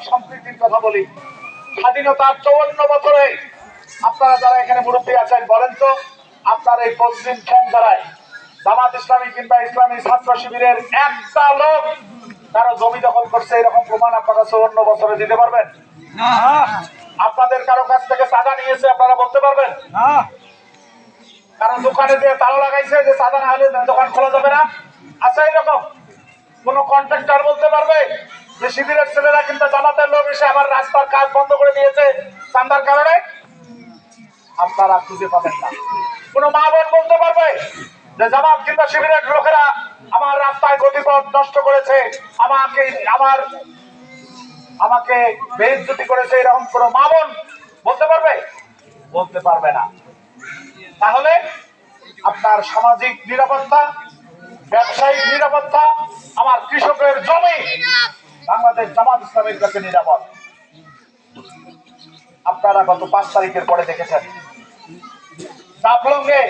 সম্প্রীতির কথা বলি। স্বাধীনতার 54 বছরে আপনারা যারা এখানে মুরব্বী আছেন, বলেন তো আপনার এই পশ্চিম খ্যানধারায় জামাত ইসলামী কিংবা ইসলামী ছাত্র শিবিরের একটা লোক কারো জমি দখল করছে এরকম প্রমাণ আপনারা 54 বছরে দিতে পারবেন? আপনাদের কারো কাছ থেকে চাঁদা নিয়েছে আপনারা বলতে পারবেন? কারণ দোকানে যে তালা লাগাইছে যে চাঁদা না হলে দোকান খোলা যাবে না? আচ্ছা, এইরকম কোন কন্ট্রাক্টর বলতে পারবে যে শিবিরের ছেলেরা কিন্তু জামাতের লোক এসে আমার রাস্তার কাজ বন্ধ করে দিয়েছে চাঁদার কারণে? আপনারা খুঁজে পাবেন না। কোন মা বোন বলতে পারবে যে জামাত কিংবা শিবিরের লোকেরা আমার রাস্তায় গতিপথ নষ্ট করেছে, আমাকে বেইজ্জতি করেছে, এরকম কোন মা বোন বলতে পারবে? বলতে পারবে না। তাহলে আপনার সামাজিক নিরাপত্তা, ব্যবসায়িক নিরাপত্তা, আমার কৃষকের জমি বাংলাদেশ জামাত ইসলামের কাছে নিরাপদ। আপনারা গত 5 তারিখের পরে দেখেছেন জাফলংয়ে